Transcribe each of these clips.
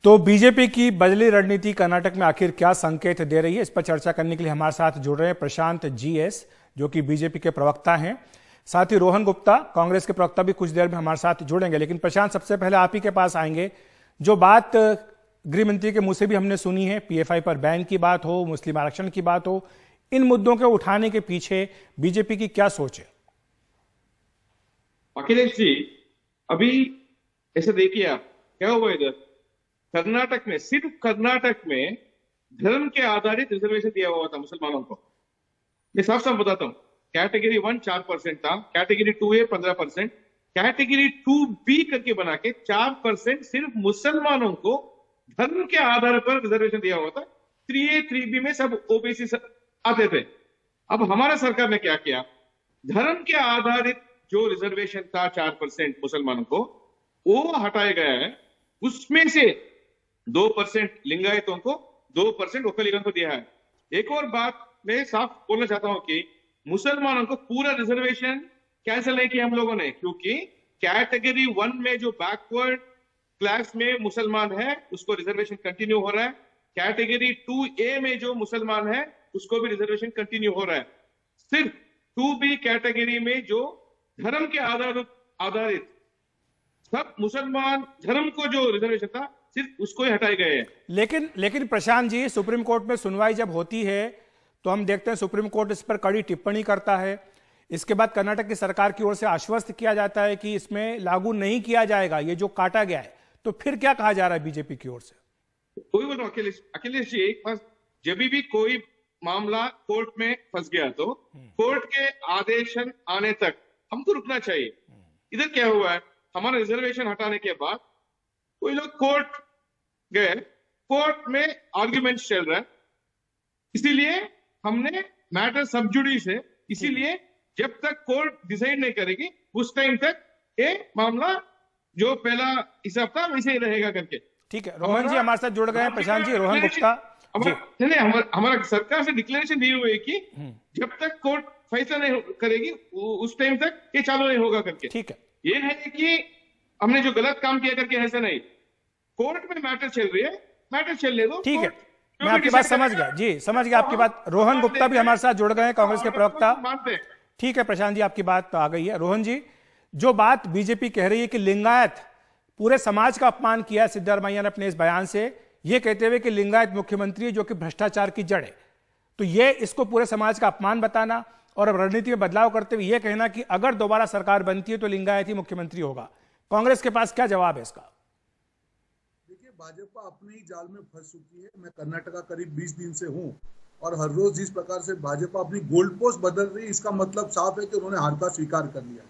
तो बीजेपी की बदली रणनीति कर्नाटक में आखिर क्या संकेत दे रही है, इस पर चर्चा करने के लिए हमारे साथ जुड़ रहे हैं प्रशांत जीएस, जो कि बीजेपी के प्रवक्ता हैं। साथ ही रोहन गुप्ता, कांग्रेस के प्रवक्ता, भी कुछ देर में हमारे साथ जुड़ेंगे। लेकिन प्रशांत, सबसे पहले आप ही के पास आएंगे। जो बात गृह मंत्री के मुंह से भी हमने सुनी है, पीएफआई पर बैन की बात हो, मुस्लिम आरक्षण की बात हो, इन मुद्दों के उठाने के पीछे बीजेपी की क्या सोच है? अखिलेश जी, अभी ऐसे देखिए आप, क्या हुआ इधर कर्नाटक में, सिर्फ कर्नाटक में धर्म के आधारित रिजर्वेशन दिया हुआ था मुसलमानों को। मैं साफ साफ बताता हूँ, कैटेगरी 1 4% था, कैटेगरी 2A 15%, कैटेगरी 2B करके बना के 4% सिर्फ मुसलमानों को धर्म के आधार पर रिजर्वेशन दिया हुआ था। 3A 3B में सब ओबीसी आते थे। अब हमारा सरकार ने क्या किया, धर्म के आधारित जो रिजर्वेशन था 4% मुसलमानों को, वो हटाया गया है। उसमें से 2% लिंगायतों को, 2% ओकलिगन को दिया है। एक और बात मैं साफ बोलना चाहता हूं कि मुसलमानों को पूरा रिजर्वेशन कैंसिल नहीं किया हम लोगों ने, क्योंकि कैटेगरी 1 में जो बैकवर्ड क्लास में मुसलमान है उसको रिजर्वेशन कंटिन्यू हो रहा है। कैटेगरी 2A में जो मुसलमान है उसको भी रिजर्वेशन कंटिन्यू हो रहा है। सिर्फ 2B कैटेगरी में जो धर्म के आधारित सब मुसलमान धर्म को जो रिजर्वेशन था, सिर्फ उसको ही हटाए गए हैं। लेकिन प्रशांत जी, सुप्रीम कोर्ट में सुनवाई जब होती है तो हम देखते हैं सुप्रीम कोर्ट इस पर कड़ी टिप्पणी करता है। इसके बाद कर्नाटक की सरकार की ओर से आश्वस्त किया जाता है कि इसमें लागू नहीं किया जाएगा, ये जो काटा गया है। तो फिर क्या कहा जा रहा है बीजेपी की ओर से? कोई बताओ अखिलेश जी, जब भी कोई मामला कोर्ट में फंस गया तो कोर्ट के आदेश आने तक हमको रुकना चाहिए। इधर क्या हुआ है, हमारा रिजर्वेशन हटाने के बाद कोई लोग कोर्ट गए, कोर्ट में आर्ग्यूमेंट चल रहा है, इसीलिए हमने मैटर सब जुडिस है। इसीलिए जब तक कोर्ट डिसाइड नहीं करेगी उस टाइम तक ये मामला जो पहला हिसाब था वैसे ही रहेगा करके। ठीक है, रोहन जी हमारे साथ जुड़ गए हैं। प्रशांत जी, रोहन गुप्ता नहीं, हमारा सरकार से डिक्लेरेशन दी हुई है कि जब तक कोर्ट फैसला नहीं करेगी उस टाइम तक ये चालू नहीं होगा करके। ठीक है, ये है कि हमने जो गलत काम किया करके ऐसा नहीं, कोर्ट में मैटर चल रही है, मैटर चलने दो। ठीक है, मैं आपकी बात समझ गया जी, समझ गया आपकी बात। रोहन गुप्ता भी हमारे साथ जुड़ गए हैं, कांग्रेस के प्रवक्ता। ठीक है प्रशांत जी, आपकी बात आ गई है। रोहन जी, जो बात बीजेपी कह रही है कि लिंगायत पूरे समाज का अपमान किया सिद्धरामैया ने अपने इस बयान से, ये कहते हुए कि लिंगायत मुख्यमंत्री है जो कि भ्रष्टाचार की जड़ है, तो ये इसको पूरे समाज का अपमान बताना और अब रणनीति में बदलाव करते हुए यह कहना कि अगर दोबारा सरकार बनती है तो लिंगायत ही मुख्यमंत्री होगा। कांग्रेस के पास क्या जवाब है इसका? देखिए, भाजपा अपने ही जाल में फंस चुकी है। मैं कर्नाटका करीब 20 दिन से हूं और हर रोज जिस प्रकार से भाजपा अपनी गोल्ड पोस्ट बदल रही है, इसका मतलब साफ है कि उन्होंने हार का स्वीकार कर लिया।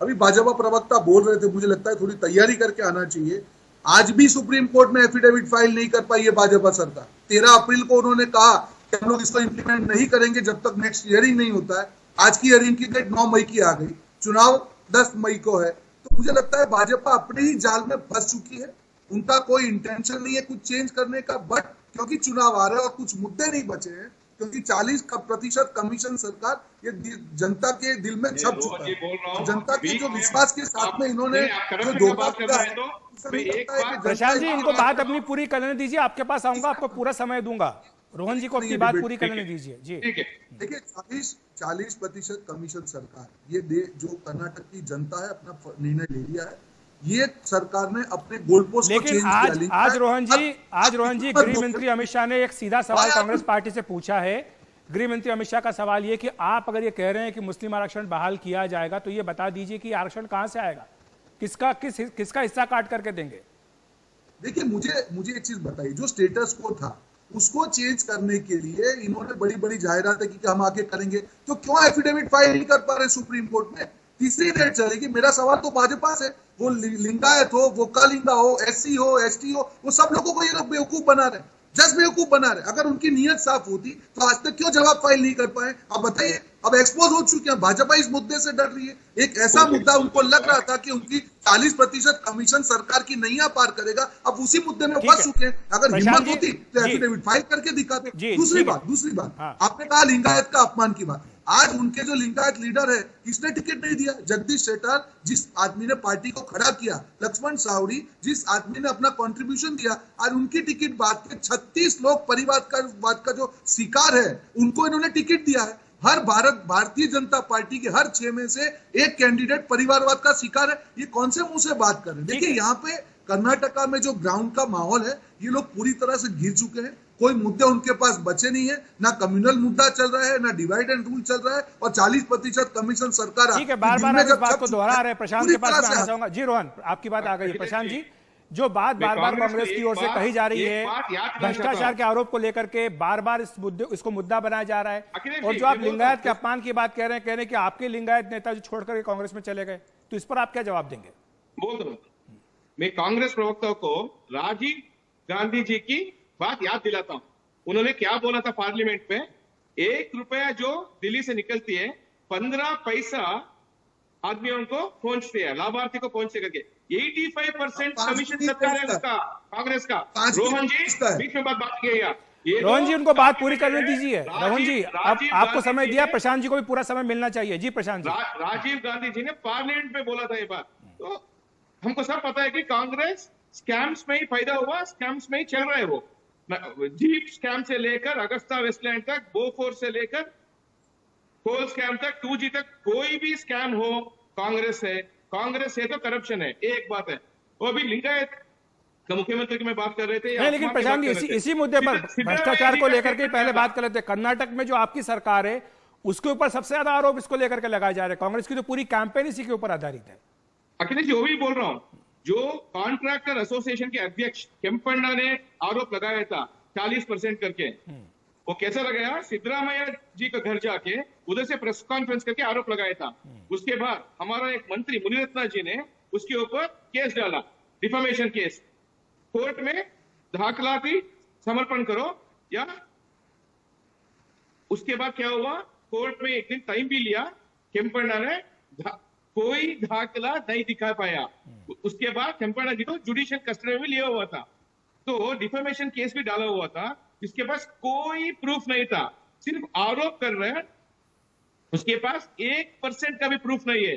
अभी भाजपा प्रवक्ता बोल रहे थे, मुझे लगता है थोड़ी तैयारी करके आना चाहिए। आज भी सुप्रीम कोर्ट में एफिडेविट फाइल नहीं कर पाई है भाजपा सरकार। 13 अप्रैल को उन्होंने कहा कि हम लोग इसको इंप्लीमेंट नहीं करेंगे जब तक नेक्स्ट हियरिंग नहीं होता है। आज की हियरिंग की डेट 9 मई की आ गई, चुनाव 10 मई को है। तो मुझे लगता है भाजपा अपने ही जाल में फंस चुकी है। उनका कोई इंटेंशन नहीं है कुछ चेंज करने का, बट क्योंकि चुनाव आ रहा है और कुछ मुद्दे नहीं बचे हैं, क्योंकि 40% कमीशन सरकार ये जनता के दिल में छप चुका है। जनता के जो विश्वास के साथ में इन्होंने जो धोखा किया है। प्रशांत जी, इनको बात अपनी पूरी करने दीजिए, आपके पास आऊंगा, आपको पूरा समय दूंगा। रोहन जी को अपनी बात पूरी करने दीजिए जी। देखिए, 40% कमीशन सरकार, ये जो कर्नाटक की जनता है अपना निर्णय ले लिया है। ये सरकार ने अपने गोल पोस्ट को चेंज किया। आज रोहन जी गृह मंत्री अमित शाह ने एक सीधा सवाल कांग्रेस पार्टी से पूछा है। गृह मंत्री अमित शाह का सवाल ये कि आप अगर ये कह रहे हैं कि मुस्लिम आरक्षण बहाल किया जाएगा तो ये बता दीजिए कि आरक्षण कहां से आएगा, किसका हिस्सा काट करके देंगे? देखिए, मुझे एक चीज बताइए, जो स्टेटस को था उसको चेंज करने के लिए इन्होंने बड़ी बड़ी जाहिरातें की कि हम आगे करेंगे, तो क्यों एफिडेविट फाइल नहीं कर पा रहे सुप्रीम कोर्ट में? तीसरी डेट चलेगी। मेरा सवाल तो भाजपा से, वो लिंगायत हो, वो कालिंगा हो, एससी हो, एसटी हो, वो सब लोगों को ये लोग बेवकूफ बना रहे, जस्ट बेवकूफ बना रहे। अगर उनकी नीयत साफ होती तो आज तक क्यों जवाब फाइल नहीं कर पाए, आप बताइए। अब एक्सपोज हो चुके हैं। भाजपा इस मुद्दे से डर रही है। एक ऐसा मुद्दा उनको लग रहा था कि उनकी 40% कमीशन सरकार की नैया पार करेगा, अब उसी मुद्दे में फंस चुके हैं। अगर हिम्मत होती तो एफिडेविट फाइल करके दिखाते। दूसरी बात आपने कहा लिंगायत का अपमान की बात। आज उनके जो लिंगायत लीडर है, किसने टिकट नहीं दिया? जगदीश शेट्टर, जिस आदमी ने पार्टी को खड़ा किया, लक्ष्मण सावड़ी, जिस आदमी ने अपना कंट्रीब्यूशन दिया, आज उनकी टिकट बात के 36 लोग परिवारवाद का जो शिकार है, उनको इन्होंने टिकट दिया है। हर भारतीय जनता पार्टी के हर 6 में से एक कैंडिडेट परिवारवाद का शिकार है। ये कौन से मुंह से बात कर रहे हैं? देखिए, यहाँ पे कर्नाटका में जो ग्राउंड का माहौल है, ये लोग पूरी तरह से घिर चुके हैं। कोई मुद्दे उनके पास बचे नहीं है, ना कम्युनल मुद्दा चल रहा है, ना डिवाइड एंड रूल चल रहा है, और 40% कमीशन सरकार। ठीक है, बार-बार इस बात को दोहरा रहे हैं। प्रशांत के पास मैं आना चाहूंगा। जी रोहन, आपकी बात आ गई है। प्रशांत जी, जो बात बार-बार कांग्रेस की ओर से कही जा रही है, भ्रष्टाचार के आरोप को लेकर के बार-बार इसको मुद्दा बनाया जा रहा है, और जो आप लिंगायत के अपमान की बात कह रहे हैं कि आपके लिंगायत नेता जो छोड़कर कांग्रेस में चले गए, तो इस पर आप क्या जवाब देंगे? बोल दो, मैं कांग्रेस प्रवक्ताओं को राजीव गांधी जी की बात याद दिलाता हूं। उन्होंने क्या बोला था पार्लियामेंट में? 1 रुपया जो दिल्ली से निकलती है, 15 पैसा आदमियों को पहुंचते हैं, लाभार्थी को पहुंचते करके 85% कमीशन सरकार है उसका, कांग्रेस का। रोहन जी बीच में बात किया, रोहन जी उनको बात पूरी करने दीजिए। रोहन जी, अब आपको समय दिया, प्रशांत जी को भी पूरा समय मिलना चाहिए। जी प्रशांत जी। राजीव गांधी जी ने पार्लियामेंट में बोला था ये बात, तो हमको सब पता है कि कांग्रेस स्कैम्स में ही फायदा हुआ, स्कैम्स में ही चल रहा है वो। जीप स्कैम से लेकर अगस्ता वेस्टलैंड तक, बोफोर से लेकर कोल स्कैम तक, 2G तक, कोई भी स्कैम हो कांग्रेस है तो करप्शन है। एक बात है, वो अभी लिंगायत का मुख्यमंत्री की मैं बात कर रहे थे। नहीं, लेकिन प्रशांत जी इसी मुद्दे पर भ्रष्टाचार को लेकर के पहले बात कर रहे थे। कर्नाटक में जो आपकी सरकार है, उसके ऊपर सबसे ज्यादा आरोप इसको लेकर के लगाए जा रहे हैं। कांग्रेस की तो पूरी कैंपेन इसी के ऊपर आधारित है। अखिलेश जी, वो भी बोल रहा हूं, जो कॉन्ट्रैक्टर एसोसिएशन के अध्यक्ष केम्पण्णा ने आरोप लगाया था 40% करके, वो कैसा लगाया? सिद्धरामैया जी का घर जाके उधर से प्रेस कॉन्फ्रेंस करके आरोप लगाया था। उसके बाद हमारा एक मंत्री मुनिरत्ना जी ने उसके ऊपर केस डाला, डिफेमेशन केस। कोर्ट में दाखिलाती समर्पण करो, या उसके बाद क्या हुआ? कोर्ट में एक दिन टाइम भी लिया, केम्पण्णा ने कोई दाखिला नहीं दिखा पाया। उसके बाद केम्पण्णा जी को जुडिशियल कस्टडी में लिया हुआ था, तो डिफेमेशन केस भी डाला हुआ था, जिसके पास कोई प्रूफ नहीं था, सिर्फ आरोप कर रहे हैं। उसके पास 1% का भी प्रूफ नहीं है।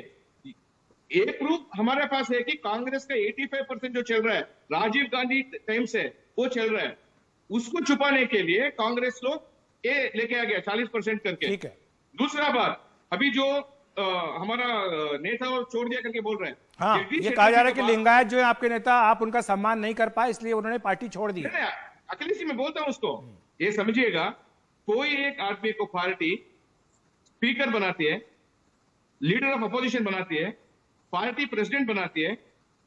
एक प्रूफ हमारे पास है कि कांग्रेस का 85% जो चल रहा है राजीव गांधी टाइम से, वो चल रहा है। उसको छुपाने के लिए कांग्रेस लोग ये लेके आ गया 40% करके। ठीक है। दूसरा बात, अभी जो हमारा नेता और छोड़ दिया करके बोल रहे हैं। हाँ, ये कहा जा रहा है कि लिंगायत जो है आपके नेता, आप उनका सम्मान नहीं कर पाए, इसलिए उन्होंने पार्टी छोड़ दी। अखिलेश जी, मैं बोलता हूं उसको, ये समझिएगा, कोई एक आदमी को पार्टी स्पीकर बनाती है, लीडर ऑफ अपोजिशन बनाती है, पार्टी प्रेसिडेंट बनाती है,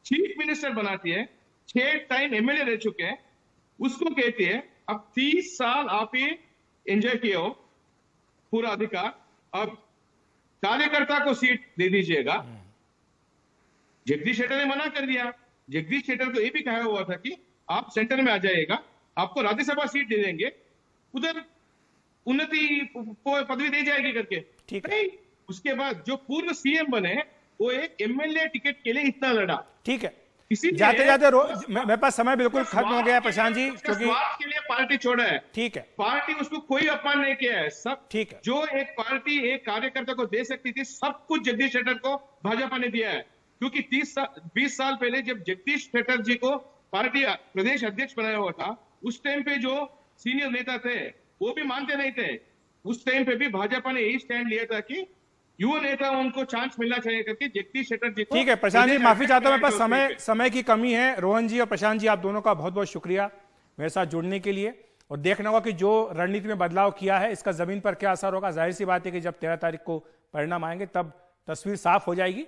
चीफ मिनिस्टर बनाती है, 6 टाइम एमएलए रह चुके हैं, उसको कहती है अब 30 साल आप ही एंजॉय किए हो पूरा अधिकार, अब कार्यकर्ता को सीट दे दीजिएगा। जगदीश शेट्टर ने मना कर दिया। जगदीश शेट्टर को यह भी कहा हुआ था कि आप सेंटर में आ जाइएगा, आपको राज्यसभा सीट दे देंगे, उधर उन्नति पदवी दे जाएगी करके। ठीक है। उसके बाद जो पूर्व सीएम बने, वो एक एमएलए टिकट के लिए इतना लड़ा। ठीक है, जाते जाते मेरे पास समय बिल्कुल खत्म हो गया प्रशांत जी, क्योंकि के लिए पार्टी छोड़ा है। ठीक है, पार्टी उसको कोई अपमान नहीं किया है। सब ठीक है, जो एक पार्टी एक कार्यकर्ता को दे सकती थी, सब कुछ जगदीश शेट्टर को भाजपा ने दिया है। क्योंकि 20 साल पहले जब जगदीश शेट्टर जी को पार्टी प्रदेश अध्यक्ष बनाया हुआ था, उस टाइम पे जो सीनियर नेता थे वो भी मानते नहीं थे। उस टाइम पे भी भाजपा ने यही स्टैंड लिया था कि युवा नेताओं को चांस मिलना चाहिए करके जगदीश शेट्टर जी को। ठीक है प्रशांत जी, माफी चाहता हूं, मेरे पास समय की कमी है। रोहन जी और प्रशांत जी, आप दोनों का बहुत बहुत शुक्रिया मेरे साथ जुड़ने के लिए। और देखना होगा कि जो रणनीति में बदलाव किया है, इसका जमीन पर क्या असर होगा। जाहिर सी बात है कि जब 13 तारीख को परिणाम आएंगे, तब तस्वीर साफ हो जाएगी।